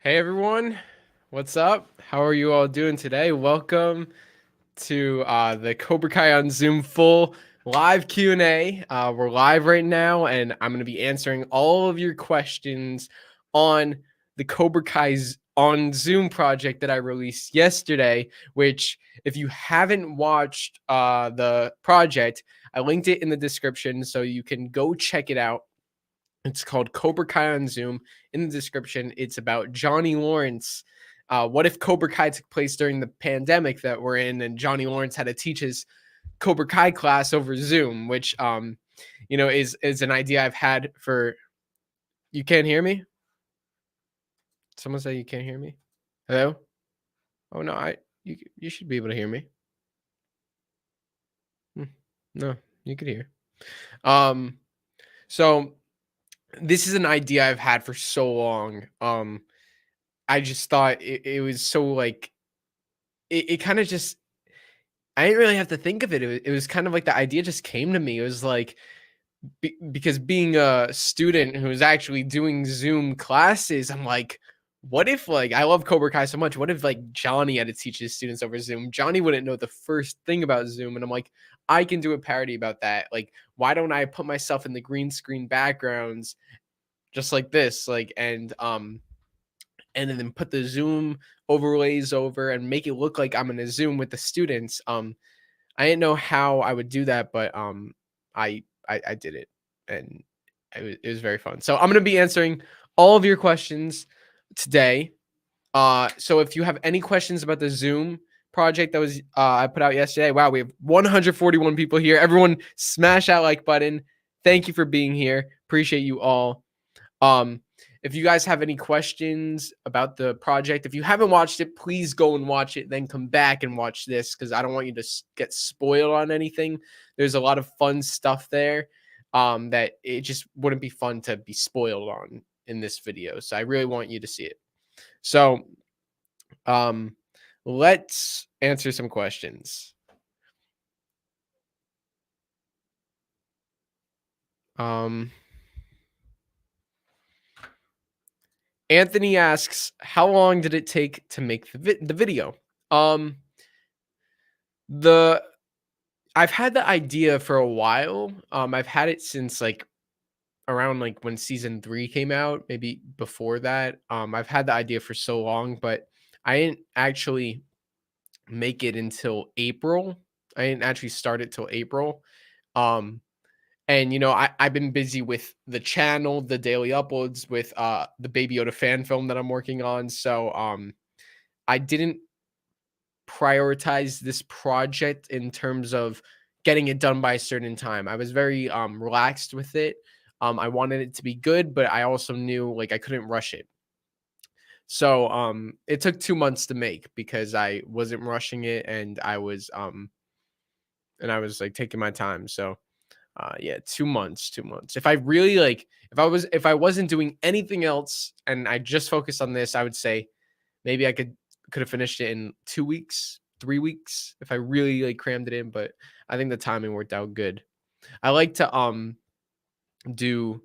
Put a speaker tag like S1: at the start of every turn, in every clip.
S1: Hey everyone, what's up? How are you all doing today? Welcome to the Cobra Kai on Zoom full live Q&A. We're live right now, and I'm going to be answering all of your questions on the Cobra Kai's on Zoom project that I released yesterday, which if you haven't watched the project, I linked it in the description so you can go check it out. It's called Cobra Kai on Zoom. In the description, it's about Johnny Lawrence. What if Cobra Kai took place during the pandemic that we're in, and Johnny Lawrence had to teach his Cobra Kai class over Zoom, which is an idea I've had for. You can't hear me? Someone say you can't hear me. Hello? Oh no, you should be able to hear me. No, you could hear. So this is an idea I've had for so long. I just thought it was so like it kind of just I didn't really have to think of it. It was kind of like the idea just came to me. It was like because being a student who's actually doing Zoom classes, I'm like, what if like I love Cobra Kai so much? What if like Johnny had to teach his students over Zoom? Johnny wouldn't know the first thing about Zoom, and I'm like, I can do a parody about that. Like, why don't I put myself in the green screen backgrounds just like this, like and then put the Zoom overlays over and make it look like I'm in a Zoom with the students. I didn't know how I would do that, but I did it, and it was very fun. So I'm gonna be answering all of your questions today. So if you have any questions about the Zoom project that was I put out yesterday, wow, we have 141 people here. Everyone, smash that like button. Thank you for being here. Appreciate you all. If you guys have any questions about the project, if you haven't watched it, please go and watch it, then come back and watch this because I don't want you to get spoiled on anything. There's a lot of fun stuff there that it just wouldn't be fun to be spoiled on in this video. So I really want you to see it. So let's answer some questions. Anthony asks, how long did it take to make the video? I've had the idea for a while. I've had it since like around like when season 3 came out, maybe before that. I've had the idea for so long, but I didn't actually make it until April. I didn't actually start it till April. And I've been busy with the channel, the daily uploads, with the Baby Yoda fan film that I'm working on. So I didn't prioritize this project in terms of getting it done by a certain time. I was very relaxed with it. I wanted it to be good, but I also knew like I couldn't rush it. So it took 2 months to make because I wasn't rushing it, and I was like taking my time. So yeah, 2 months, 2 months. If I really like if I wasn't doing anything else and I just focused on this, I would say maybe I could have finished it in 2 weeks, 3 weeks if I really like crammed it in, but I think the timing worked out good. I like to do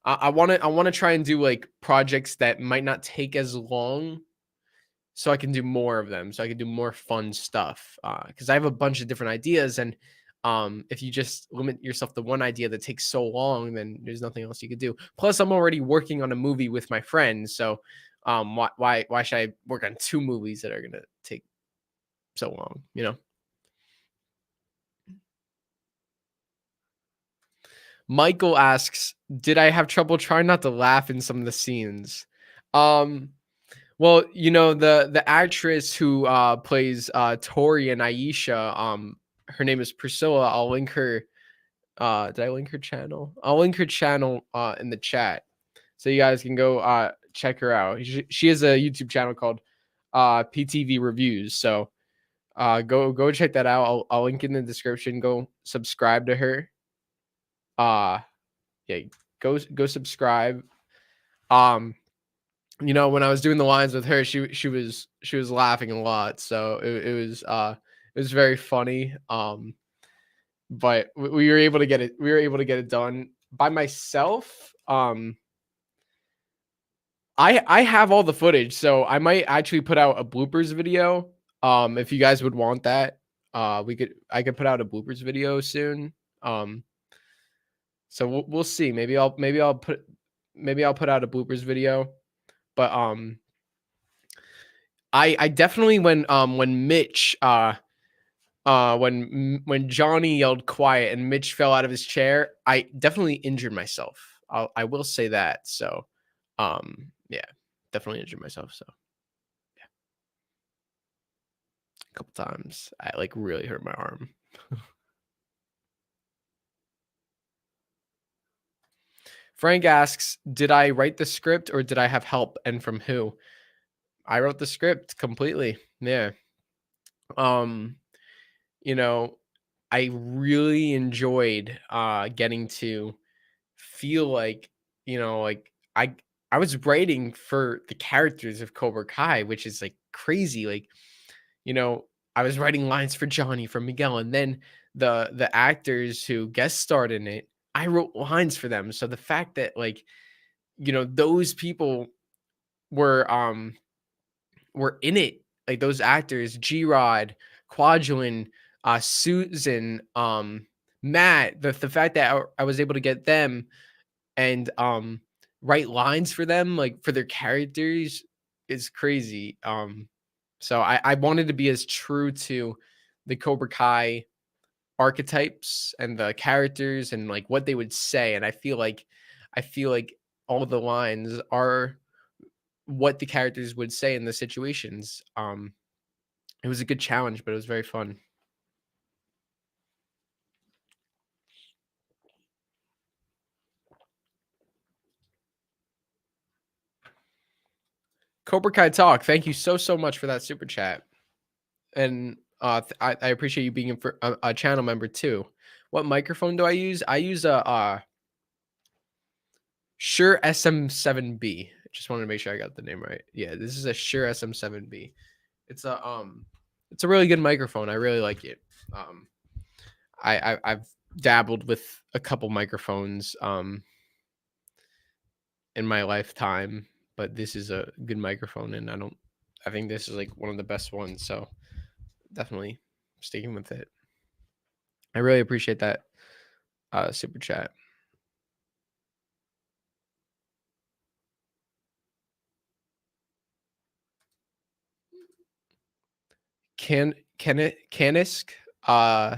S1: I want to try and do like projects that might not take as long so I can do more of them, so I can do more fun stuff. Cuz I have a bunch of different ideas, and if you just limit yourself to one idea that takes so long, then there's nothing else you could do. Plus I'm already working on a movie with my friends, so why should I work on 2 movies that are going to take so long, you know? Michael asks, "Did I have trouble trying not to laugh in some of the scenes?" Well, the actress who plays TORY and Aisha, her name is Priscilla. I'll link her. Did I link her channel? I'll link her channel in the chat so you guys can go check her out. She has a YouTube channel called PTV Reviews. So go check that out. I'll link in the description. Go subscribe to her. Yeah, go subscribe. When I was doing the lines with her, she was laughing a lot, so it was very funny. But we were able to get it. We were able to get it done by myself. I have all the footage, so I might actually put out a bloopers video. If you guys would want that, I could put out a bloopers video soon. Um, so we'll see. Maybe I'll put out a bloopers video. But I definitely when Mitch when Johnny yelled quiet and Mitch fell out of his chair, I definitely injured myself. I will say that. So yeah, definitely injured myself. So yeah, a couple times I like really hurt my arm. Frank asks, did I write the script or did I have help and from who? I wrote the script completely. Yeah. Um, you know, I really enjoyed getting to feel like, like I was writing for the characters of Cobra Kai, which is like crazy. Like, you know, I was writing lines for Johnny, for Miguel, and then the actors who guest starred in it, I wrote lines for them. So the fact that like, those people were were in it, like those actors, G-Rod, Kwajalein, Susan, Matt, the fact that I was able to get them and write lines for them, like for their characters, is crazy. So I wanted to be as true to the Cobra Kai archetypes and the characters and like what they would say, and I feel like all the lines are what the characters would say in the situations. It was a good challenge, but it was very fun. Cobra Kai Talk, thank you so much for that super chat. And I appreciate you being a channel member too. What microphone do I use? I use a Shure SM7B. Just wanted to make sure I got the name right. Yeah, this is a Shure SM7B. It's it's a really good microphone. I really like it. Um, I've dabbled with a couple microphones in my lifetime, but this is a good microphone, and I think this is like one of the best ones. So definitely sticking with it. I really appreciate that super chat. Canisk.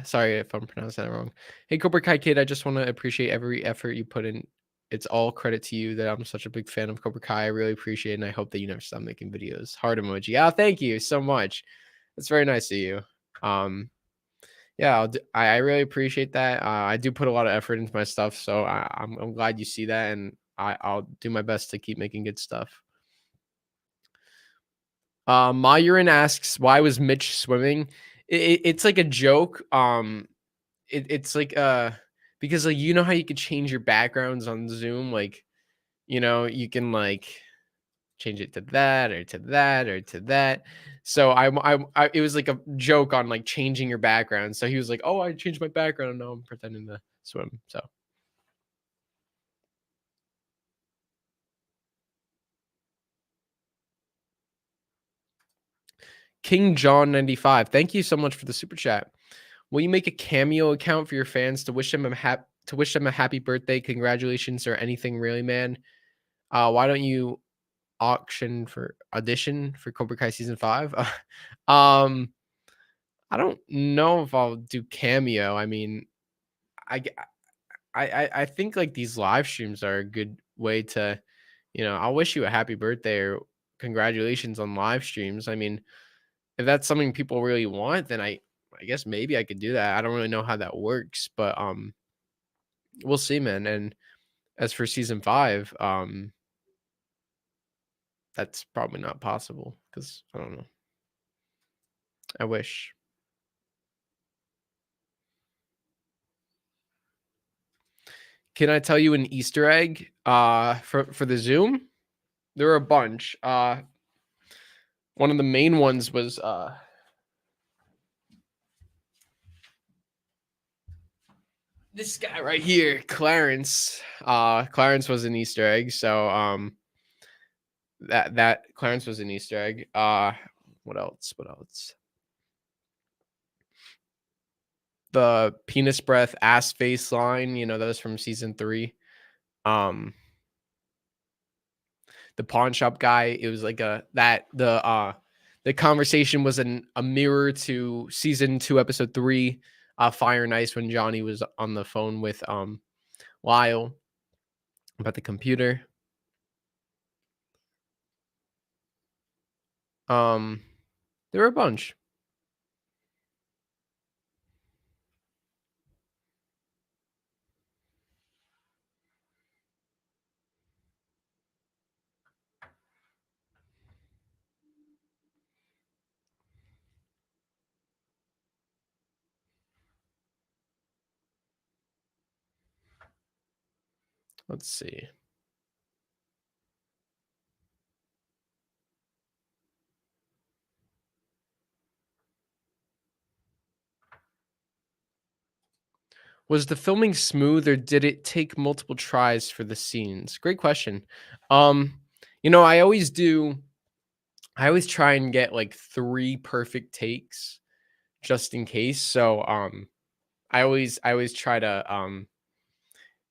S1: Sorry if I'm pronouncing that wrong. Hey Cobra Kai kid, I just want to appreciate every effort you put in. It's all credit to you that I'm such a big fan of Cobra Kai. I really appreciate it, and I hope that you never stop making videos. Heart emoji. Ah, thank you so much. That's very nice of you. Um, yeah, I really appreciate that. I do put a lot of effort into my stuff, so I'm glad you see that, and I'll do my best to keep making good stuff. Mayurin asks, "Why was Mitch swimming?" It's like a joke. It's like because like how you could change your backgrounds on Zoom, like you can like change it to that or to that or to that. So it was like a joke on like changing your background. So he was like, "Oh, I changed my background. And now I'm pretending to swim." So King John 95, thank you so much for the super chat. Will you make a Cameo account for your fans to wish them a happy birthday, congratulations, or anything really, man? Why don't you audition for Cobra Kai season 5? um, I don't know if I'll do Cameo. I mean, I g- I think like these live streams are a good way to, I'll wish you a happy birthday or congratulations on live streams. I mean, if that's something people really want, then I guess maybe I could do that. I don't really know how that works, but we'll see, man. And as for season 5, that's probably not possible because I don't know. I wish. Can I tell you an Easter egg for the Zoom? There are a bunch. One of the main ones was this guy right here, Clarence. Clarence was an Easter egg. So That Clarence was an Easter egg. What else? What else? The penis breath ass face line, that was from season 3. Um, the pawn shop guy, it was like the conversation was a mirror to season 2, episode 3, Fire and Ice, when Johnny was on the phone with Lyle about the computer. Um, there were a bunch. Let's see. Was the filming smooth, or did it take multiple tries for the scenes? Great question. Um, I always do. I always try and get like 3 perfect takes just in case. So I always try to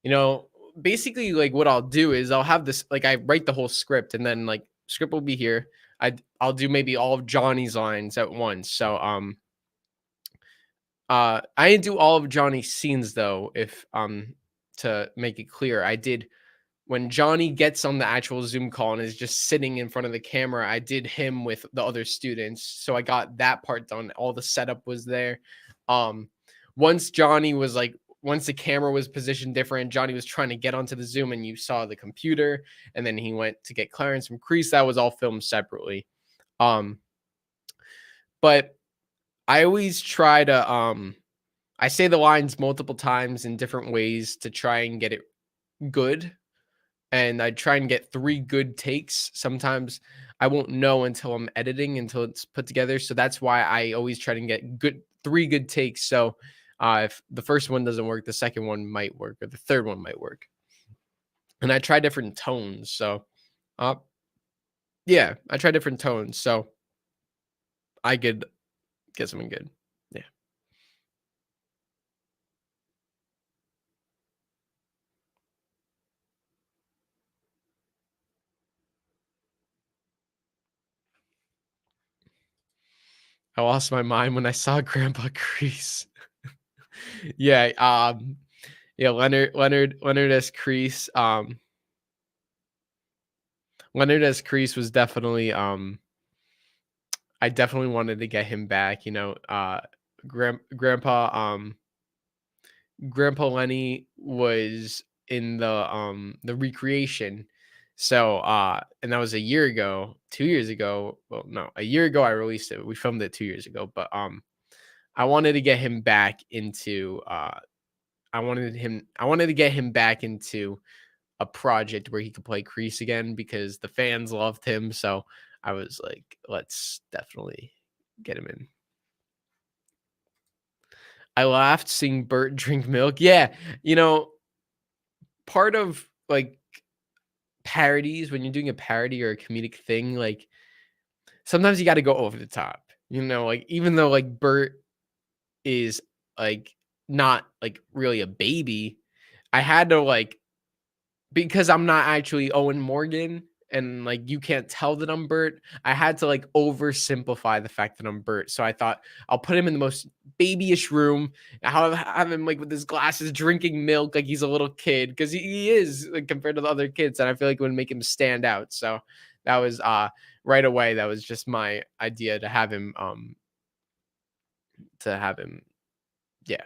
S1: you know, basically like what I'll do is I'll have this, like, I write the whole script, and then like script will be here. I'll do maybe all of Johnny's lines at once. So I didn't do all of Johnny's scenes though, if to make it clear. I did when Johnny gets on the actual Zoom call and is just sitting in front of the camera, I did him with the other students. So I got that part done. All the setup was there. Um, once Johnny was like, once the camera was positioned different, Johnny was trying to get onto the Zoom and you saw the computer, and then he went to get Clarence from Crease. That was all filmed separately. Um, but I always try to, I say the lines multiple times in different ways to try and get it good, and I try and get 3 good takes. Sometimes I won't know until I'm editing, until it's put together. So that's why I always try to get 3 good takes. So if the first one doesn't work, the second one might work, or the third one might work. And I try different tones. So uh, yeah, I try different tones. So I could get something good. Yeah. I lost my mind when I saw Grandpa Crease. Yeah. Yeah. Leonard S. Crease. Leonard S. Crease was definitely I definitely wanted to get him back. Grandpa Grandpa Lenny was in the recreation. So and that was a year ago, 2 years ago. Well, no, a year ago I released it. We filmed it 2 years ago, but I wanted to get him back into I wanted to get him back into a project where he could play Crease again, because the fans loved him. So I was like, let's definitely get him in. I laughed seeing Bert drink milk. Yeah, you know, part of like parodies, when you're doing a parody or a comedic thing, like sometimes you got to go over the top. Like, even though like Bert is like not like really a baby, I had to like, because I'm not actually Owen Morgan, and like you can't tell that I'm Bert, I had to like oversimplify the fact that I'm Bert. So I thought I'll put him in the most babyish room, have him like with his glasses drinking milk like he's a little kid, because he is, like, compared to the other kids, and I feel like it would make him stand out. So that was right away, that was just my idea to have him, yeah.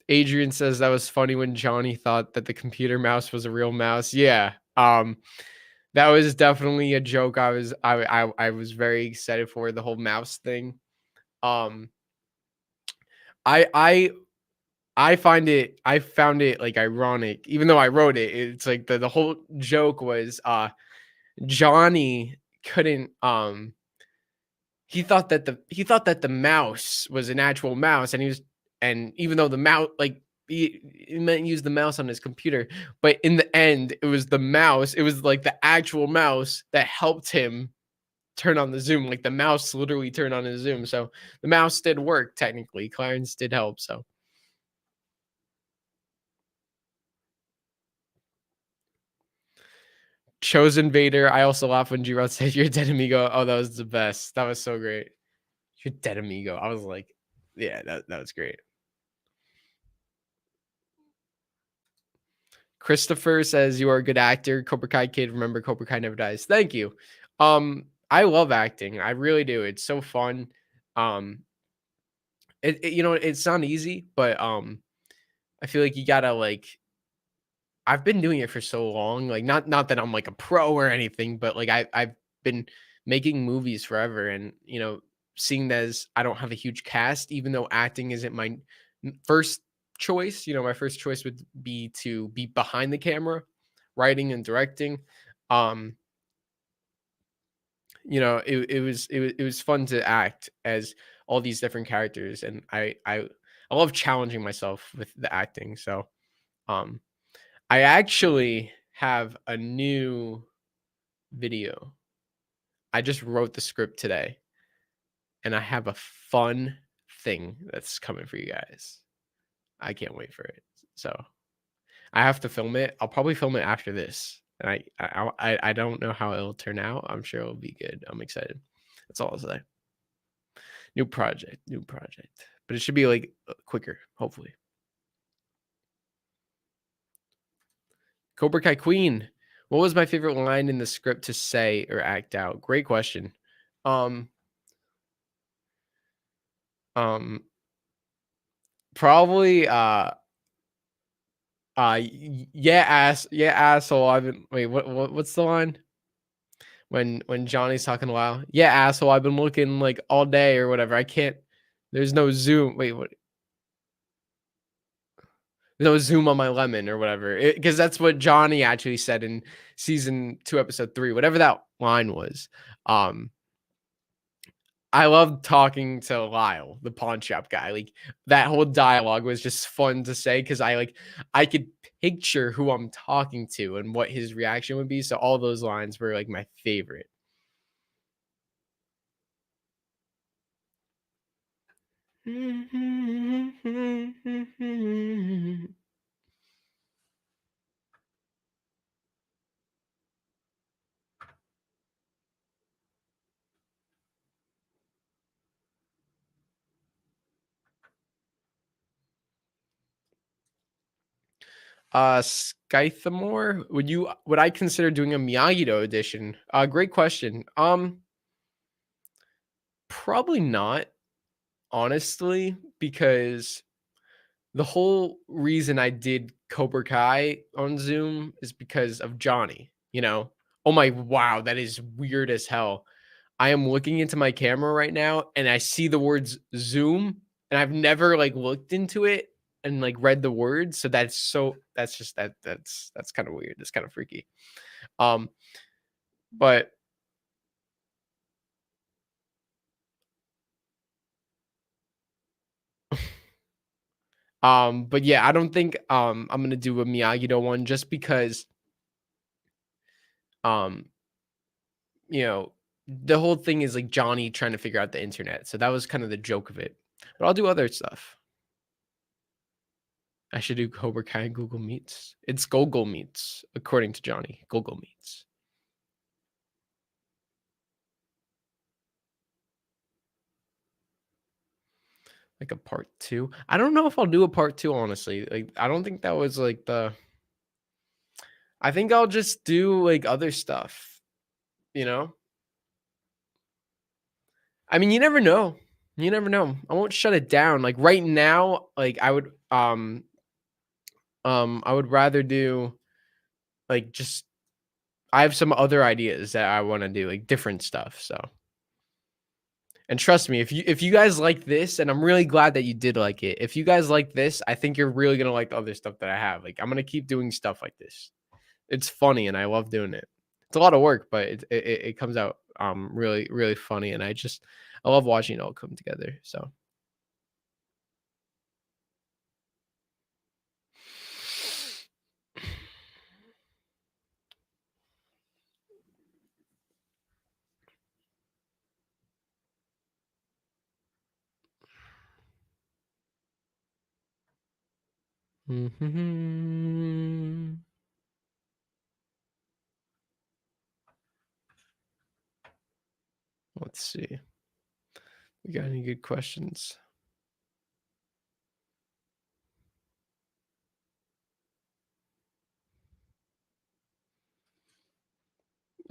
S1: Adrian says that was funny when Johnny thought that the computer mouse was a real mouse. Yeah. That was definitely a joke. I was very excited for the whole mouse thing. Um, I I I found it like ironic, even though I wrote it. It's like the whole joke was Johnny couldn't he thought that the mouse was an actual mouse, and he was and even though the mouse like he meant use the mouse on his computer, but in the end it was the mouse, it was like the actual mouse that helped him turn on the zoom. Like the mouse literally turned on his zoom, so the mouse did work technically. Clarence did help. So Chosen Vader. I also laugh when G-Rod said you're dead amigo. Oh, that was the best. That was so great. You're dead amigo. I was like, yeah, that was great. Christopher says you are a good actor. Cobra Kai kid. Remember, Cobra Kai never dies. Thank you. I love acting. I really do. It's so fun. Um, you know, it's not easy, but I feel like you gotta like. I've been doing it for so long. Like, not that I'm like a pro or anything, but like I've been making movies forever, and you know, seeing that as I don't have a huge cast, even though acting isn't my first choice. You know, my first choice would be to be behind the camera, writing and directing. Um, you know, it was fun to act as all these different characters, and I love challenging myself with the acting. So, um, I actually have a new video. I just wrote the script today, and I have a fun thing that's coming for you guys. I can't wait for it. So I have to film it. I'll probably film it after this, and I don't know how it'll turn out. I'm sure it'll be good. I'm excited. That's all I'll say. New project, but it should be like quicker, hopefully. Cobra Kai Queen. What was my favorite line in the script to say or act out? Great question. Um, um, probably yeah asshole. I've been wait what's the line when Johnny's talking a while? Yeah asshole. I've been looking like all day or whatever. I can't. There's no zoom. Wait what? No zoom on my lemon or whatever. Because that's what Johnny actually said in season 2, episode 3, whatever that line was. Um, I love talking to Lyle, the pawn shop guy. Like that whole dialogue was just fun to say because I could picture who I'm talking to and what his reaction would be. So all those lines were like my favorite. Skythamore, would I consider doing a Miyagi-Do edition? Great question. Probably not, honestly, because the whole reason I did Cobra Kai on Zoom is because of Johnny, you know? Oh my wow, that is weird as hell. I am looking into my camera right now and I see the words Zoom and I've never like looked into it and like read the words. So that's just that's kind of weird. That's kind of freaky. Um, but but yeah, I don't think I'm gonna do a Miyagi-Do one just because um you know, the whole thing is like Johnny trying to figure out the internet. So that was kind of the joke of it. But I'll do other stuff. I should do Cobra Kai and Google Meets. It's Google Meets, according to Johnny. Google Meets. Like a part 2. I don't know if I'll do a part 2, honestly. Like, I don't think that was like the. I think I'll just do like other stuff, you know? I mean, you never know. You never know. I won't shut it down. Like right now, like I would rather do like just I have some other ideas that I wanna do, like, different stuff, so and trust me, if you guys like this, and I'm really glad that you did like it. If you guys like this, I think you're really gonna like the other stuff that I have. Like, I'm gonna keep doing stuff like this. It's funny, and I love doing it. It's a lot of work, but it comes out, really, really funny, and I love watching it all come together, so Let's see. We got any good questions?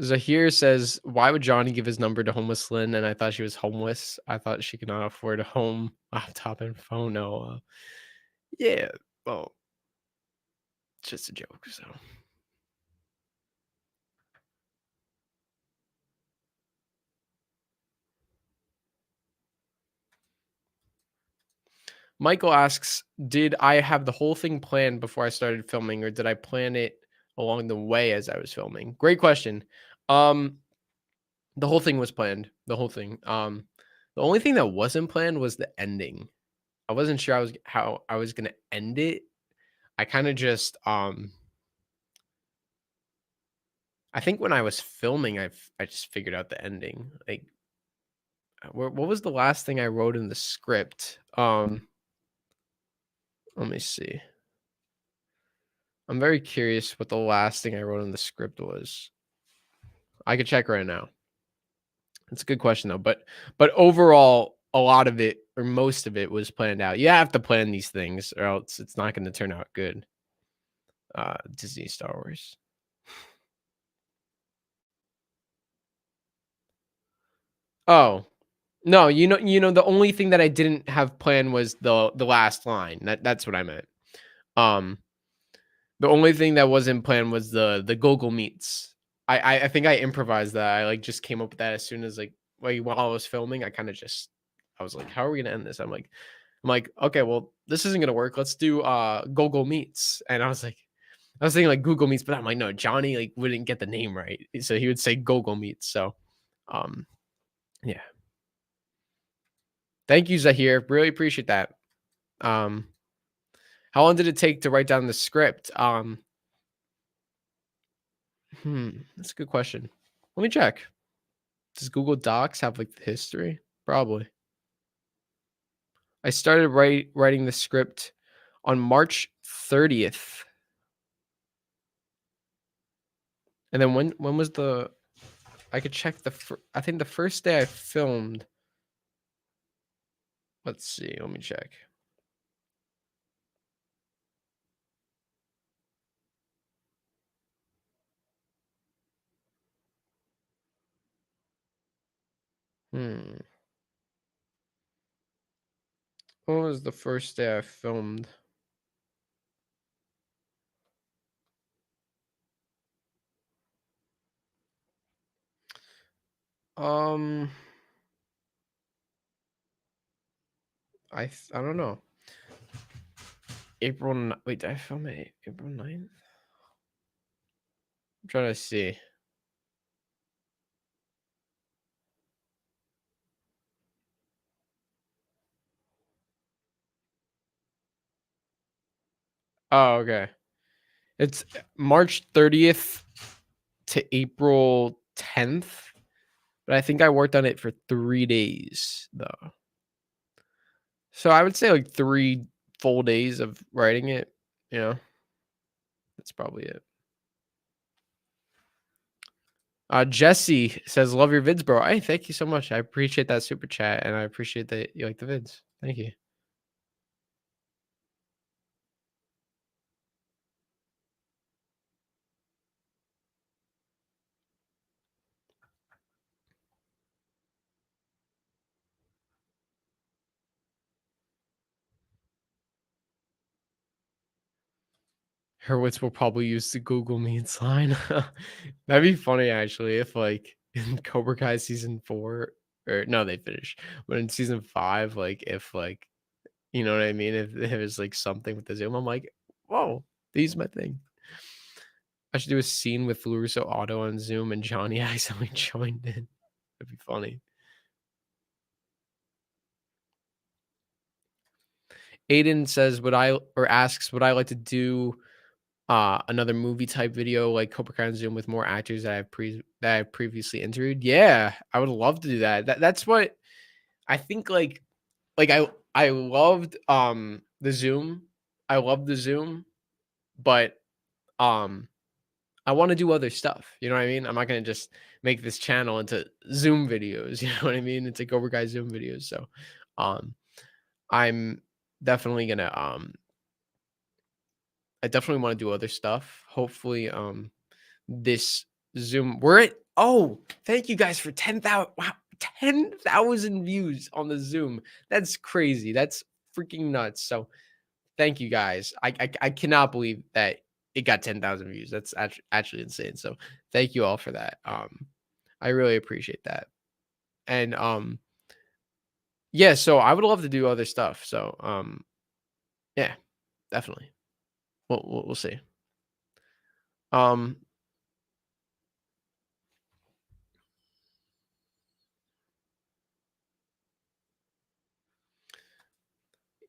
S1: Zahir says, "Why would Johnny give his number to homeless Lynn? And I thought she was homeless. I thought she could not afford a home, laptop, and phone." No, yeah, well, it's just a joke. So Michael asks, "Did I have the whole thing planned before I started filming, or did I plan it along the way as I was filming?" Great question. Um, the whole thing was planned. The whole thing. The only thing that wasn't planned was the ending. I wasn't sure how I was gonna end it. I kind of just I think when I was filming, I just figured out the ending. Like, what was the last thing I wrote in the script? Let me see. I'm very curious what the last thing I wrote in the script was. I could check right now. It's a good question though, but overall, a lot of it or most of it was planned out. You have to plan these things, or else it's not going to turn out good. Disney Star Wars. Oh no, the only thing that I didn't have planned was the last line. That's what I meant. Um, the only thing that wasn't planned was the Google Meets. I think I improvised that. I, like, just came up with that as soon as, like, while I was filming, I was like, "How are we gonna end this?" I'm like, "Okay, well, this isn't gonna work. Let's do, Google Meets." And I was thinking, like, Google Meets, but I'm like, "No, Johnny, like, wouldn't get the name right." So he would say Google Meets. So, um, yeah. Thank you, Zahir. Really appreciate that. Um, how long did it take to write down the script? That's a good question. Let me check. Does Google Docs have, like, the history? Probably. I started writing the script on March 30th. And then when was the I could check I think the first day I filmed. Let's see, let me check. Hmm. When was the first day I filmed? Um, I don't know. Wait, did I film it April 9th? I'm trying to see. Oh, okay. It's March 30th to April 10th, but I think I worked on it for 3 days, though. So I would say, like, 3 full days of writing it, you know? That's probably it. Jesse says, "Love your vids, bro." Hey, thank you so much. I appreciate that super chat, and I appreciate that you like the vids. Thank you. Hurwitz will probably use the Google Meets line. That'd be funny actually if like in Cobra Kai season 4 or no, they finished. But in season 5, like if like you know what I mean? If there was like something with the Zoom, I'm like, whoa, these my thing. I should do a scene with LaRusso Otto on Zoom and Johnny accidentally joined in. That'd be funny. Aiden says, would I or asks, would I like to do another movie type video like Cobra Kai on Zoom with more actors that I've previously interviewed? Yeah, I would love to do that. That's what I think like I loved the Zoom. I love the Zoom, but um I want to do other stuff. You know what I mean? I'm not gonna just make this channel into Zoom videos. You know what I mean? It's like Cobra Kai Zoom videos. So um I'm definitely gonna I definitely want to do other stuff. Hopefully this Zoom we're at thank you guys for 10,000 wow 10,000 views on the Zoom. That's crazy. That's freaking nuts. So thank you guys. I cannot believe that it got 10,000 views. That's actually insane. So thank you all for that. I really appreciate that. And yeah, so I would love to do other stuff. So yeah, definitely. We'll see. Um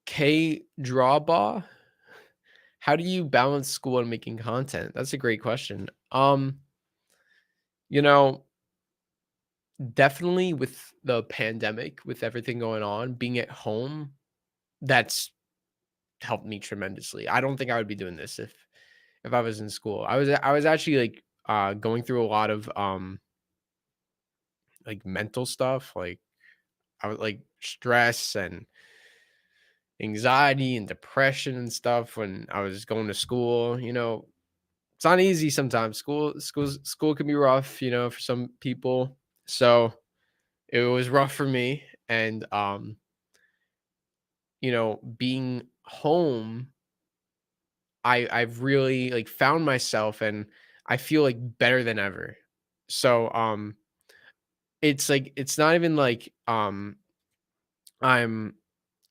S1: K Drawbaw, how do you balance school and making content? That's a great question. You know, definitely with the pandemic, with everything going on, being at home, that's helped me tremendously. I don't think I would be doing this if I was in school. I was actually like going through a lot of like mental stuff, like I was like stress and anxiety and depression and stuff when I was going to school, you know. It's not easy sometimes. School can be rough, you know, for some people. So it was rough for me. And you know, being home, I've really like found myself and I feel like better than ever. So it's like it's not even like I'm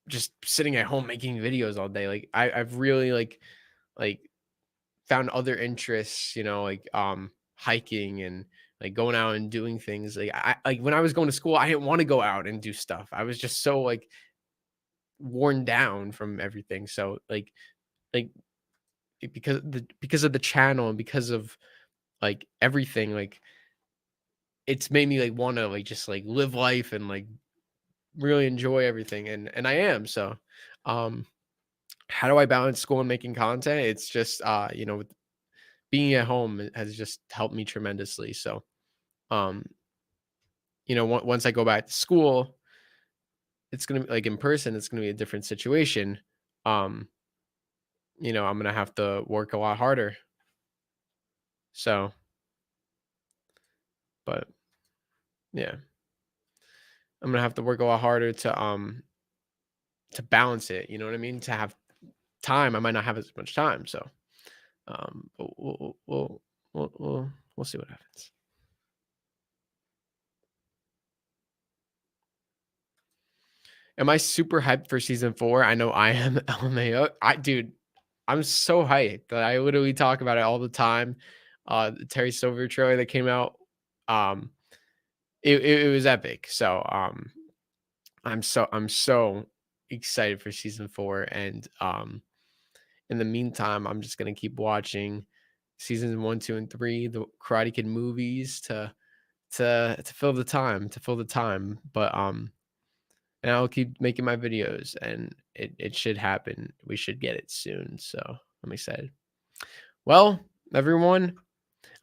S1: just sitting at home making videos all day. Like I've really like found other interests, you know, like hiking and like going out and doing things. Like I like when I was going to school, I didn't want to go out and do stuff. I was just so like worn down from everything. So like because of the channel and because of like everything, like it's made me like want to like just like live life and like really enjoy everything and I am. So um how do I balance school and making content? It's just you know, with being at home has just helped me tremendously. So um you know, once I go back to school, it's gonna be like in person, it's gonna be a different situation. Um, you know, I'm gonna have to work a lot harder. So, but yeah, I'm gonna have to work a lot harder to balance it. You know what I mean? To have time, I might not have as much time. So, but we'll see what happens. Am I super hyped for season 4? I know I am. LMAO. Dude, I'm so hyped that I literally talk about it all the time. The Terry Silver trailer that came out, um, it was epic. So I'm so excited for season 4, and in the meantime, I'm just gonna keep watching seasons 1, 2, and 3, the Karate Kid movies to fill the time, But and I'll keep making my videos, and it should happen. We should get it soon. So I'm excited. Well, everyone,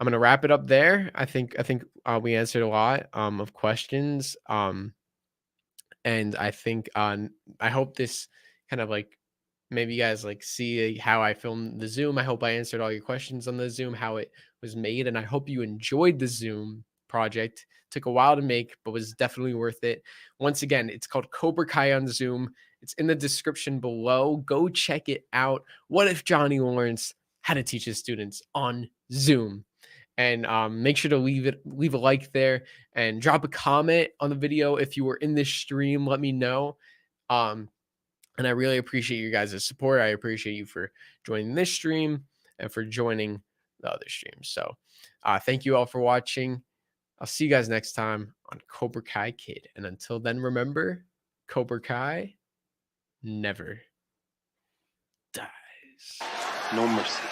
S1: I'm gonna wrap it up there. I think we answered a lot of questions. And I think I hope this kind of like maybe you guys like see how I filmed the Zoom. I hope I answered all your questions on the Zoom, how it was made, and I hope you enjoyed the Zoom project. Took a while to make, but was definitely worth it. Once again, it's called Cobra Kai on Zoom. It's in the description below. Go check it out. What if Johnny Lawrence how to teach his students on Zoom. And make sure to leave a like there and drop a comment on the video if you were in this stream. Let me know. Um, and I really appreciate you guys' support. I appreciate you for joining this stream and for joining the other streams. So thank you all for watching. I'll see you guys next time on Cobra Kai Kid. And until then, remember, Cobra Kai never dies.
S2: No mercy.